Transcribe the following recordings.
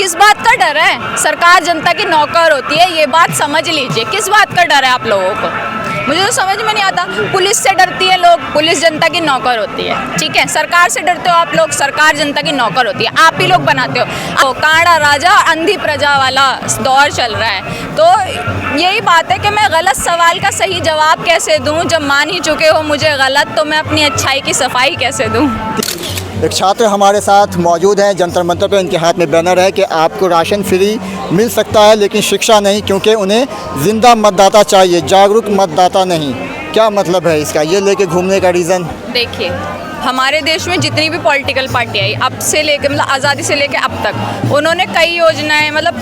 किस बात का डर है? सरकार जनता की नौकर होती है, ये बात समझ लीजिए। किस बात का डर है आप लोगों को? मुझे तो समझ में नहीं आता। पुलिस से डरती है लोग, पुलिस जनता की नौकर होती है, ठीक है। सरकार से डरते हो आप लोग, सरकार जनता की नौकर होती है, आप ही लोग बनाते हो। काड़ा राजा अंधी प्रजा वाला दौर चल रहा है। तो यही बात है कि मैं गलत सवाल का सही जवाब कैसे दूं? जब मान ही चुके हो मुझे गलत, तो मैं अपनी अच्छाई की सफाई कैसे दूं? एक छात्र हमारे साथ मौजूद हैं जंतर मंतर पे। उनके हाथ में बैनर है कि आपको राशन फ्री मिल सकता है लेकिन शिक्षा नहीं, क्योंकि उन्हें जिंदा मतदाता चाहिए, जागरूक मतदाता नहीं। क्या मतलब है इसका? ये लेके घूमने का रीज़न? देखिए, हमारे देश में जितनी भी पॉलिटिकल पार्टी आई अब से लेके मतलब आज़ादी से लेके अब तक, उन्होंने कई योजनाएं, मतलब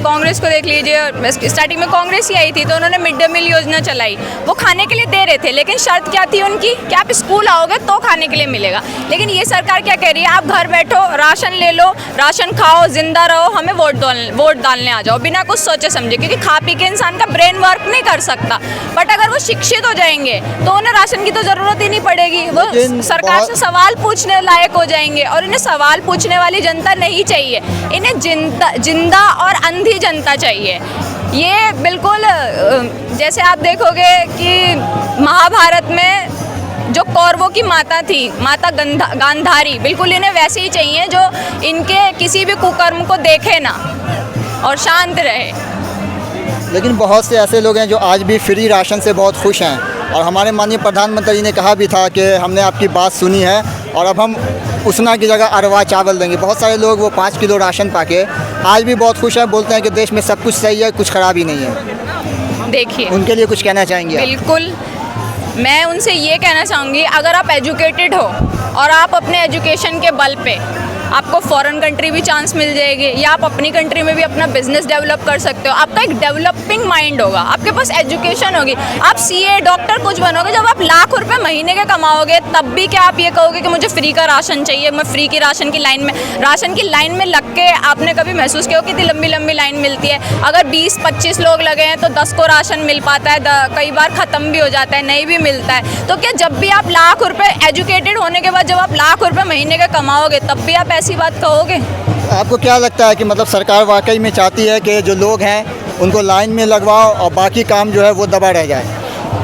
कांग्रेस को देख लीजिए, स्टार्टिंग में कांग्रेस ही आई थी तो उन्होंने मिड डे मील योजना चलाई। वो खाने के लिए दे रहे थे, लेकिन शर्त क्या थी उनकी कि आप स्कूल आओगे तो खाने के लिए मिलेगा। लेकिन ये सरकार क्या कह रही है? आप घर बैठो, राशन ले लो, राशन खाओ, जिंदा रहो, हमें वोट डालने आ जाओ, बिना कुछ सोचे समझे। क्योंकि खा पी के इंसान का ब्रेन वर्क नहीं कर सकता। बट अगर वो शिक्षित हो जाएंगे तो उन्हें राशन की तो ज़रूरत ही नहीं पड़ेगी। वो सरकार से सवाल पूछने लायक हो जाएंगे। और इन्हें सवाल पूछने वाली जनता नहीं चाहिए, इन्हें जिंदा और अंधी जनता चाहिए। ये बिल्कुल जैसे आप देखोगे कि महाभारत में जो कौरवों की माता थी, माता गांधारी, बिल्कुल इन्हें वैसे ही चाहिए जो इनके किसी भी कुकर्म को देखे ना और शांत रहे। लेकिन बहुत से ऐसे लोग हैं जो आज भी फ्री राशन से बहुत खुश हैं। और हमारे माननीय प्रधानमंत्री ने कहा भी था कि हमने आपकी बात सुनी है और अब हम उसना की जगह अरवा चावल देंगे। बहुत सारे लोग वो 5 किलो राशन पाके आज भी बहुत खुश हैं, बोलते हैं कि देश में सब कुछ सही है, कुछ खराबी नहीं है। देखिए, उनके लिए कुछ कहना चाहेंगे? बिल्कुल, मैं उनसे ये कहना चाहूँगी, अगर आप एजुकेटेड हो और आप अपने एजुकेशन के बल पे आपको फॉरेन कंट्री भी चांस मिल जाएगी, या आप अपनी कंट्री में भी अपना बिजनेस डेवलप कर सकते हो। आपका एक डेवलपिंग माइंड होगा, आपके पास एजुकेशन होगी, आप सीए, डॉक्टर कुछ बनोगे। जब आप लाख रुपए महीने के कमाओगे तब भी क्या आप ये कहोगे कि मुझे फ्री का राशन चाहिए? मैं फ्री की राशन की लाइन में लग के आपने कभी महसूस किया हो कितनी लंबी लंबी लाइन मिलती है? अगर 20-25 लोग लगे हैं तो 10 को राशन मिल पाता है, कई बार ख़त्म भी हो जाता है, नहीं भी मिलता है। तो क्या जब भी आप लाख रुपये एजुकेटेड होने के बाद जब आप लाख रुपये महीने के कमाओगे तब भी आप ऐसी बात कहोगे? आपको क्या लगता है कि मतलब सरकार वाकई में चाहती है कि जो लोग हैं उनको लाइन में लगवाओ और बाकी काम जो है वो दबा रह जाए?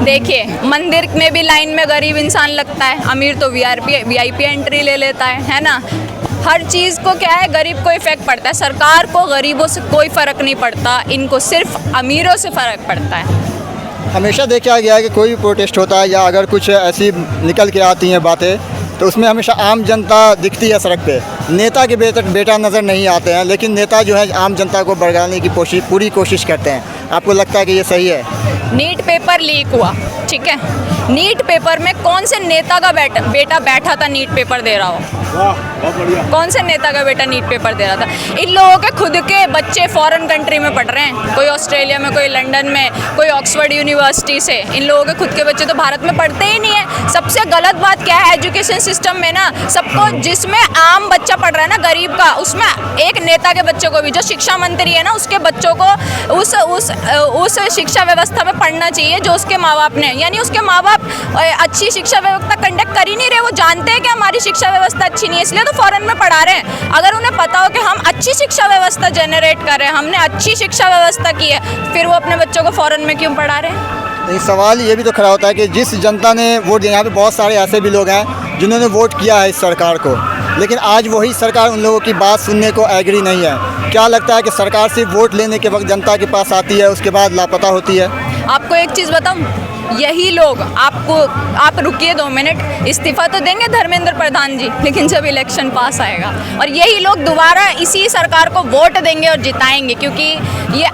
देखिए, मंदिर में भी लाइन में गरीब इंसान लगता है, अमीर तो वीआईपी एंट्री ले लेता है ना। हर चीज़ को क्या है, गरीब को इफेक्ट पड़ता है। सरकार को गरीबों से कोई फ़र्क नहीं पड़ता, इनको सिर्फ अमीरों से फ़र्क पड़ता है। हमेशा देखा गया है कि कोई भी प्रोटेस्ट होता है या अगर कुछ ऐसी निकल के आती हैं बातें, तो उसमें हमेशा आम जनता दिखती है सड़क पे। नेता के बेटा नज़र नहीं आते हैं, लेकिन नेता जो है आम जनता को भड़काने की पूरी कोशिश करते हैं। आपको लगता है कि ये सही है? नीट पेपर लीक हुआ, ठीक है। नीट पेपर में कौन से नेता का बेटा बैठा था नीट पेपर दे रहा हो? कौन से नेता का बेटा नीट पेपर दे रहा था? इन लोगों के खुद के बच्चे फॉरेन कंट्री में पढ़ रहे हैं, कोई ऑस्ट्रेलिया में, कोई लंदन में, कोई ऑक्सफोर्ड यूनिवर्सिटी से। इन लोगों के खुद के बच्चे तो भारत में पढ़ते ही नहीं है। सबसे गलत बात क्या है एजुकेशन सिस्टम में ना, सबको, जिसमें आम बच्चा पढ़ रहा है ना गरीब का, उसमें एक नेता के बच्चों को भी, जो शिक्षा मंत्री है ना, उसके बच्चों को उस शिक्षा व्यवस्था में पढ़ना चाहिए जो उसके माँ बाप ने, यानी उसके माँ बाप अच्छी शिक्षा व्यवस्था कंडक्ट कर ही नहीं रहे। वो जानते हैं कि हमारी शिक्षा व्यवस्था अच्छी नहीं है, इसलिए तो फॉरेन में पढ़ा रहे हैं। अगर उन्हें पता हो कि हम अच्छी शिक्षा व्यवस्था जनरेट कर रहे हैं, हमने अच्छी शिक्षा व्यवस्था की है, फिर वो अपने बच्चों को फॉरेन में क्यों पढ़ा रहे हैं? नहीं, सवाल ये भी तो खड़ा होता है कि जिस जनता ने वोट दिया, यहाँ पे बहुत सारे ऐसे भी लोग हैं जिन्होंने वोट किया है इस सरकार को, लेकिन आज वही सरकार उन लोगों की बात सुनने को एग्री नहीं है। क्या लगता है कि सरकार सिर्फ वोट लेने के वक्त जनता के पास आती है, उसके बाद लापता होती है? आपको एक चीज़ बताऊं, यही लोग आप रुकिए 2 मिनट, इस्तीफा तो देंगे धर्मेंद्र प्रधान जी, लेकिन जब इलेक्शन पास आएगा और यही लोग दोबारा इसी सरकार को वोट देंगे और जिताएंगे, क्योंकि ये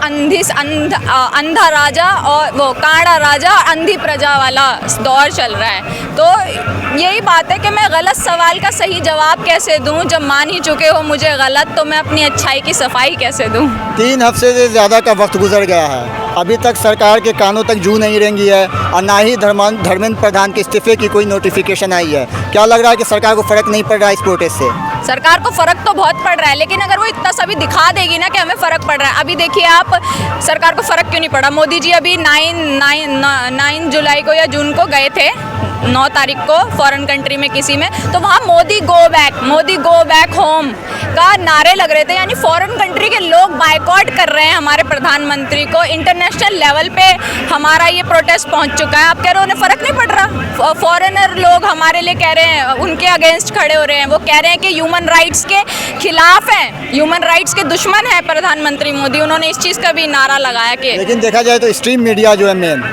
अंधा राजा और वो काड़ा राजा अंधी प्रजा वाला दौर चल रहा है। तो यही बात है कि मैं गलत सवाल का सही जवाब कैसे दूं? जब मान ही चुके हो मुझे गलत, तो मैं अपनी अच्छाई की सफाई कैसे दूं? 3 हफ्ते से ज़्यादा का वक्त गुजर गया है, अभी तक सरकार के कानों तक जू नहीं रेंगी है और ना ही धर्मेंद्र प्रधान के इस्तीफे की कोई नोटिफिकेशन आई है। क्या लग रहा है कि सरकार को फ़र्क नहीं पड़ रहा है इस प्रोटेस्ट से? सरकार को फ़र्क तो बहुत पड़ रहा है, लेकिन अगर वो इतना सा भी दिखा देगी ना कि हमें फ़र्क पड़ रहा है। अभी देखिए आप, सरकार को फ़र्क क्यों नहीं पड़ा। मोदी जी अभी 9 जुलाई को या जून को गए थे, 9 तारीख को फॉरेन कंट्री में किसी में, तो वहाँ मोदी गो बैक होम का नारे लग रहे थे। यानी फॉरेन कंट्री के लोग बायकॉट कर रहे हैं हमारे प्रधानमंत्री को। इंटरनेशनल लेवल पे हमारा ये प्रोटेस्ट पहुंच चुका है। आप कह रहे हो उन्हें फ़र्क नहीं पड़ रहा। फॉरेनर लोग हमारे लिए कह रहे हैं, उनके अगेंस्ट खड़े हो रहे हैं। वो कह रहे हैं कि ह्यूमन राइट्स के खिलाफ हैं, ह्यूमन राइट्स के दुश्मन है प्रधानमंत्री मोदी। उन्होंने इस चीज़ का भी नारा लगाया कि, लेकिन देखा जाए तो स्ट्रीम मीडिया जो है मेन,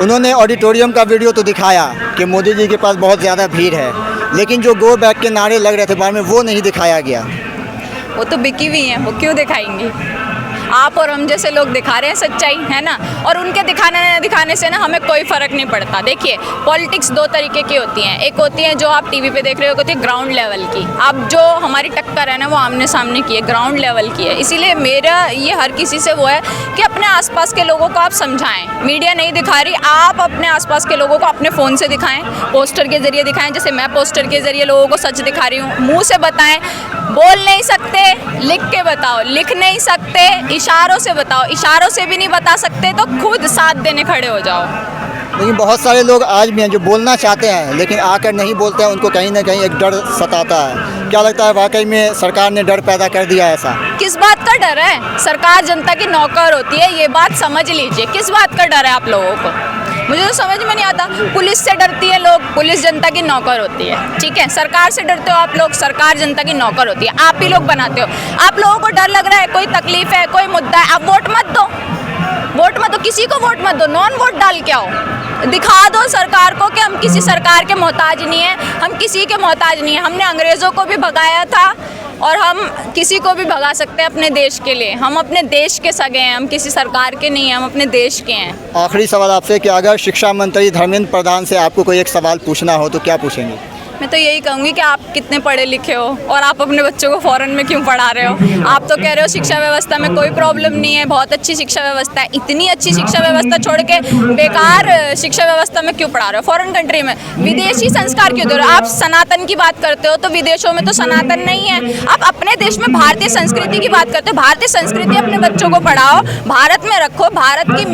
उन्होंने ऑडिटोरियम का वीडियो तो दिखाया कि मोदी जी के पास बहुत ज़्यादा भीड़ है, लेकिन जो गो बैक के नारे लग रहे थे बाहर में, वो नहीं दिखाया गया। वो तो बिकी हुई हैं, वो क्यों दिखाएंगी। आप और हम जैसे लोग दिखा रहे हैं सच्चाई, है ना। और उनके दिखाने से ना हमें कोई फ़र्क नहीं पड़ता। देखिए पॉलिटिक्स 2 तरीके की होती हैं। एक होती है जो आप टीवी पे देख रहे हो, होती है ग्राउंड लेवल की। अब जो हमारी टक्कर है ना, वो आमने सामने की है, ग्राउंड लेवल की है। इसीलिए मेरा ये हर किसी से वो है कि अपने आसपास के लोगों को आप समझाएं। मीडिया नहीं दिखा रही, आप अपने आसपास के लोगों को अपने फ़ोन से दिखाएं, पोस्टर के ज़रिए दिखाएं। जैसे मैं पोस्टर के ज़रिए लोगों को सच दिखा रही हूँ। मुँह से बताएं, बोल नहीं सकते लिख के बताओ, लिख नहीं सकते इशारों से बताओ, इशारों से भी नहीं बता सकते तो खुद साथ देने खड़े हो जाओ। लेकिन बहुत सारे लोग आज भी हैं जो बोलना चाहते हैं लेकिन आकर नहीं बोलते हैं। उनको कहीं ना कहीं एक डर सताता है। क्या लगता है वाकई में सरकार ने डर पैदा कर दिया ऐसा? किस बात का डर है? सरकार जनता की नौकर होती है, ये बात समझ लीजिए। किस बात का डर है आप लोगों को? मुझे तो समझ में नहीं आता। पुलिस से डरती है लोग, पुलिस जनता की नौकर होती है, ठीक है। सरकार से डरते हो आप लोग, सरकार जनता की नौकर होती है। आप ही लोग बनाते हो। आप लोगों को डर लग रहा है, कोई तकलीफ है, कोई मुद्दा है, आप वोट मत दो, वोट मत दो, किसी को वोट मत दो, नॉन वोट डाल के आओ। दिखा दो सरकार को कि हम किसी सरकार के मोहताज नहीं हैं, हम किसी के मोहताज नहीं हैं। हमने अंग्रेज़ों को भी भगाया था और हम किसी को भी भगा सकते हैं अपने देश के लिए। हम अपने देश के सगे हैं, हम किसी सरकार के नहीं हैं, हम अपने देश के हैं। आखिरी सवाल आपसे कि अगर शिक्षा मंत्री धर्मेंद्र प्रधान से आपको कोई एक सवाल पूछना हो तो क्या पूछेंगे? मैं तो यही कहूँगी कि आप कितने पढ़े लिखे हो और आप अपने बच्चों को फॉरेन में क्यों पढ़ा रहे हो। आप तो कह रहे हो शिक्षा व्यवस्था में कोई प्रॉब्लम नहीं है, बहुत अच्छी शिक्षा व्यवस्था है। इतनी अच्छी शिक्षा व्यवस्था छोड़ के बेकार शिक्षा व्यवस्था में क्यों पढ़ा रहे हो फॉरेन कंट्री में? विदेशी संस्कार क्यों दे रहे हो? आप सनातन की बात करते हो तो विदेशों में तो सनातन नहीं है। आप अपने देश में भारतीय संस्कृति की बात करते हो। भारतीय संस्कृति अपने बच्चों को पढ़ाओ, भारत में रखो। भारत की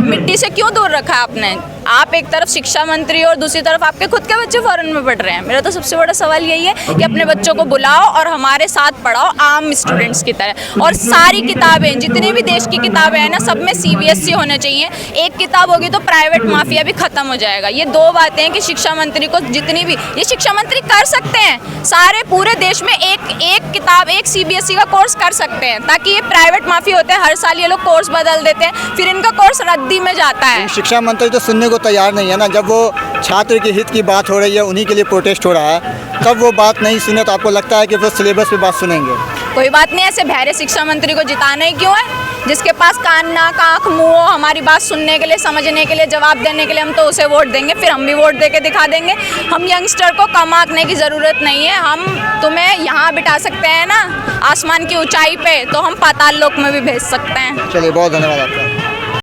मिट्टी से क्यों दूर रखा है आपने? आप एक तरफ शिक्षा मंत्री और दूसरी तरफ आपके खुद के बच्चे फॉरेन में पढ़ रहे हैं। मेरा तो सबसे बड़ा सवाल यही है कि अपने बच्चों को बुलाओ और हमारे साथ पढ़ाओ आम स्टूडेंट्स की तरह। और सारी किताबें, जितनी भी देश की किताबें हैं ना, सब में CBSE होना चाहिए। एक किताब होगी तो प्राइवेट माफिया भी खत्म हो जाएगा। ये 2 बातें हैं कि शिक्षा मंत्री को जितनी भी, ये शिक्षा मंत्री कर सकते हैं। सारे पूरे देश में एक किताब, एक CBSE का कोर्स कर सकते हैं, ताकि ये प्राइवेट माफिया होते हैं, हर साल ये लोग कोर्स बदल देते हैं, फिर इनका कोर्स रद्दी में जाता है। शिक्षा मंत्री तो सुनने को तैयार नहीं है ना। जब वो छात्र के हित की बात हो रही है, उन्हीं के लिए प्रोटेस्ट हो रहा है, तब वो बात नहीं सुने तो आपको लगता है कि वो सिलेबस पे बात सुनेंगे? कोई बात नहीं, ऐसे बहरे शिक्षा मंत्री को जिताना ही क्यों है? जिसके पास कान नाक आँख मुँह हो हमारी बात सुनने के लिए, समझने के लिए, जवाब देने के लिए, हम तो उसे वोट देंगे। फिर हम भी वोट दे के दिखा देंगे। हम यंगस्टर को कम आंकने की ज़रूरत नहीं है। हम तुम्हें यहाँ बिठा सकते हैं ना आसमान की ऊंचाई पे, तो हम पाताल लोक में भी भेज सकते हैं। चलिए, बहुत धन्यवाद आपका।